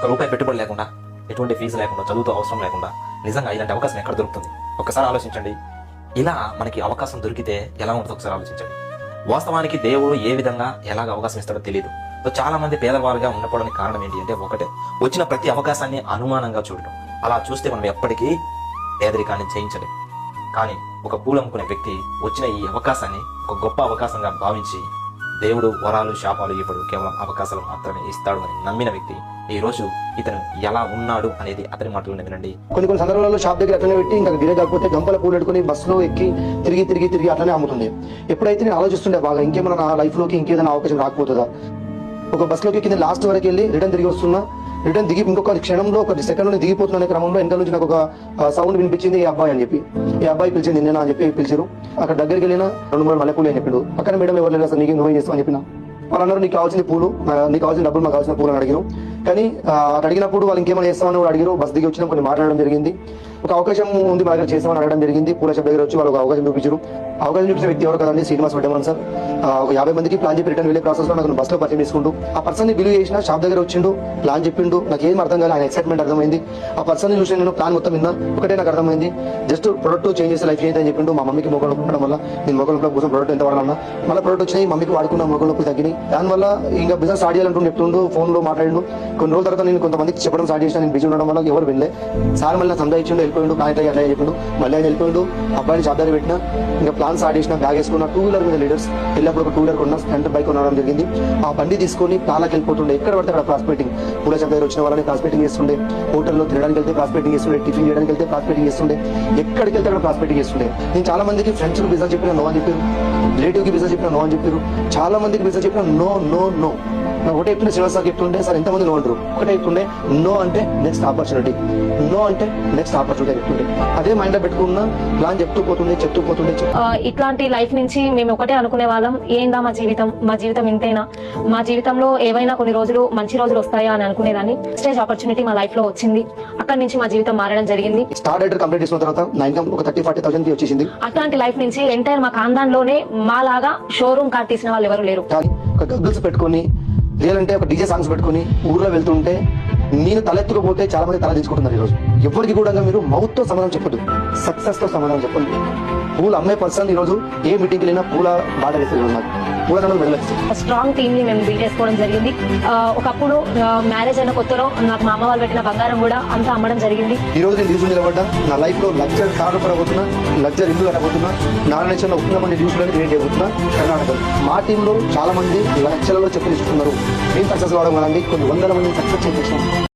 ఒక రూపాయి పెట్టుబడి లేకుండా, ఎటువంటి ఫీజు లేకుండా, చదువుతో అవసరం లేకుండా నిజంగా ఇలాంటి అవకాశం ఎక్కడ దొరుకుతుంది? ఒక్కసారి ఆలోచించండి. ఇలా మనకి అవకాశం దొరికితే ఎలా ఉంటుందో ఒకసారి ఆలోచించండి. వాస్తవానికి దేవుడు ఏ విధంగా ఎలాగ అవకాశం ఇస్తాడో తెలియదు. చాలా మంది పేదవారుగా ఉండకపోవడానికి కారణం ఏంటి అంటే, ఒకటే, వచ్చిన ప్రతి అవకాశాన్ని అనుమానంగా చూడటం. అలా చూస్తే మనం ఎప్పటికీ పేదరికాన్ని జయించలేం. కానీ ఒక పూలు అమ్ముకునే వ్యక్తి వచ్చిన ఈ అవకాశాన్ని ఒక గొప్ప అవకాశంగా భావించి, దేవుడు వరాలు శాపాలు ఇవ్వడు, కేవలం అవకాశాలు మాత్రమే ఇస్తాడు అని నమ్మిన వ్యక్తి ఈ రోజు ఇతను ఎలా ఉన్నాడు అనేది అతని మాటలను వినండి. కొన్ని సందర్భాలలో షాప్ దగ్గర అట్లనే పెట్టి ఇంకా గిరే కాకపోతే గంపల పూలు పెట్టుకుని బస్సులో ఎక్కి తిరిగి అట్లనే అమ్ముతుంది. ఎప్పుడైతే నేను ఆలోచిస్తుండే బాగా ఇంకేమైనా నా లైఫ్ లోకి ఇంకేదైనా అవకాశం రాకపోతుందా, ఒక బస్సులోకి కింద లాస్ట్ వరకు వెళ్ళి రిటర్న్ తిరిగి వస్తున్నా, రిటర్న్ దిగి ఇంకొక క్షణంలో ఒక సెకండ్ దిగిపోతున్న క్రమంలో వెనకాల నుంచి నాకు ఒక సౌండ్ వినిపించింది, ఈ అబ్బాయి అని చెప్పి. ఈ అబ్బాయి పిలిచింది నేను అని చెప్పి పిలిచారు. అక్కడ దగ్గరికి వెళ్ళినా 2-3 మల్లెపూలు అని చెప్పిండు. పక్కన మేడం ఎవరు లేదు, అసలు నీకు నువ్వే చేస్తావు అని చెప్పిన. వాళ్ళు అన్నారు, నీకు కావాల్సిన పూలు, నీకు కావాల్సిన డబ్బులు, మాకు కావాల్సిన పూలు అని అడిగారు. కానీ అక్కడ అడిగినప్పుడు వాళ్ళు ఇంకేమైనా చేస్తామని కూడా అడిగారు. బస్ దిగి వచ్చినా కొన్ని మాట్లాడడం జరిగింది. ఒక అవకాశం ఉంది మా దగ్గర చేస్తామని అడగడం జరిగింది. పూల షాప్ దగ్గర వచ్చి వాళ్ళు ఒక అవకాశం చూపించారు. అవకాశం చూపించిన వ్యక్తి ఎవరు కదండి, శ్రీనివాస్ వడ్డేమన్ సార్. ఒక 50 మందికి ప్లాన్ చెప్పి రిటర్న్ వెళ్ళే ప్రాసెస్ లో నాకు బస్సులో పరిచయం చేసుకుంటూ ఆ పర్సన్ ని బిలీవ్ చేసిన, షాప్ దగ్గర వచ్చిండు, ప్లాన్ చెప్పిండు. నాకు ఏం అర్థం కాదు, ఆయన ఎక్సైట్మెంట్ అర్థమైంది. ఆ పర్సన్ ని చూసి నేను ప్లాన్ మొత్తం విన్నా, ఒకటే నాకు అర్థమైంది, జస్ట్ ప్రొడక్ట్ చేంజ్ చేసి లైఫ్ చేంజ్ అని చెప్పిండు. మా మమ్మీకి మొగలు ఉండడం వల్ల నేను మొగలు కోసం ప్రొడక్ట్ ఎంత వాడాలన్నా మళ్ళీ ప్రొడక్ట్ వచ్చినాయి, మమ్మీకి వాడుకున్న మొగలు తగ్గినాయి. దానివల్ల ఇంకా బిజినెస్ స్టార్ట్ చేయాలంటూ చెప్తుండు, ఫోన్ లో మాట్లాడిండు. కొన్ని రోజుల తర్వాత నేను కొంతమందికి చెప్పడం స్టార్ట్ చేసిన, నేను బిజీ ఉండడం వల్ల ఎవరు వెళ్ళే. సార్ మళ్ళీ సందాయించిండు, వెళ్ళిపోయిండు, ప్లాన్ అట్లా చెప్పిండు. మళ్ళీ ఆయన వెళ్ళిపోయిండు. అబ్బాయిని షాప్ దగ్గర పెట్టిన, ఇంకా ప్లాన్ స్టార్ట్ చేసిన, బ్యాగ్ వేసుకున్న, 2-వీలర్ మీద లీడర్స్ వెళ్ళినప్పుడు ఒక 2-వీలర్ కొన్న, స్టెంటర్ బైక్ కొనడం జరిగింది. ఆ బండి తీసుకొని ప్లాన్కి వెళ్ళిపోతుండే. ఎక్కడ పడితే అక్కడ ప్రాస్పెక్టింగ్, పూల షాప్ దగ్గర వచ్చిన వాళ్ళని ప్రాస్పెక్టింగ్ చేస్తుండే, హోటల్లో తినడానికి వెళ్తే ప్రాస్పెక్టింగ్ చేస్తుండే, టిఫిన్ చేయడానికి వెళ్తే ప్రాస్పెక్టింగ్ చేస్తుండే, ఎక్కడికి వెళ్తే అక్కడ ప్రాస్పెక్టింగ్ చేస్తుండే. నేను చాలా మందికి ఫ్రెండ్స్ బిజినెస్ చెప్పిన నో అని చెప్పారు, రిలేటివ్ కి బిజినెస్ చెప్పిన నో అని చెప్పారు, చాలా మందికి బిజినెస్ చెప్పిన నో నో నో. ఒకటే చెప్తుండే, శ్రీనివాస్ సార్ చెప్తుండే, సార్ ఎంతమంది నో అంటారు. ఒకటే చెప్తుండే, నో అంటే నెక్స్ట్ ఆపర్చునిటీ, నో అంటే నెక్స్ట్ ఆపర్చునిటీ చెప్తుండే. అదే మైండ్ లో పెట్టుకున్న ప్లాన్ చెప్తూ పోతుండే. ఇట్లాంటి లైఫ్ నుంచి మేము ఒకటే అనుకునే వాళ్ళం, ఏందా మా జీవితం ఇంతేనా, మా జీవితంలో ఏవైనా కొన్ని రోజులు మంచి రోజులు వస్తాయా అని అనుకునేదాన్ని. స్టేజ్ ఆపర్చునిటీ మా లైఫ్ లో వచ్చింది. అక్కడి నుంచి మా జీవితం మారడం జరిగింది. స్టార్ రైటర్ కంప్లీట్ చేసిన తర్వాత నా ఇన్కమ్ ఒక 30-40,000 వచ్చేసింది. అట్లాంటి లైఫ్ నుంచి ఎంటైర్ మా ఖాందాన్ లోనే మాలాగా షోరూమ్ కార్డ్ తీసిన వాళ్ళు ఎవరు లేరు. ఒక గగ్గుల్స్ పెట్టుకుని, లేదంటే ఒక డీజే సాంగ్స్ పెట్టుకుని ఊర్లో వెళ్తుంటే నేను తలెత్తుకుపోతే చాలా మంది తల దించుకుంటున్నారు. ఈరోజు ఎవరికి కూడా మీరు మౌత్ తో సమాధానం చెప్పదు, సక్సెస్ తో సమాధానం చెప్పండి. పూలు అమ్మే పర్సన్ ఈ రోజు ఏ మీటింగ్ వెళ్ళినా పూల బాట వేసేది. నాకు పూల స్ట్రాంగ్ టీమ్ ని మేము బిల్డ్ చేసుకోవడం జరిగింది. ఒకప్పుడు మ్యారేజ్ అయిన కొత్తలో నాకు మా అమ్మ వాళ్ళు పెట్టిన బంగారం కూడా అంతా అమ్మడం జరిగింది. ఈ రోజు నేను తీసుకుని నిలబడ్డా, నా లైఫ్ లో లగ్జర్ కారు పడబోతున్నా, లగ్జర్ ఇల్లు కట్టబోతున్నా, నారాయణ ఉత్తమ మంది న్యూస్ క్రియేట్ చేయబోతున్నా. కర్ణాటక మా టీమ్ లో చాలా మంది లక్షలలో చెప్పి ఇస్తున్నారు. మేము సక్సెస్ కావడం కదండి, కొన్ని 100 మంది సక్సెస్ చేయించాం.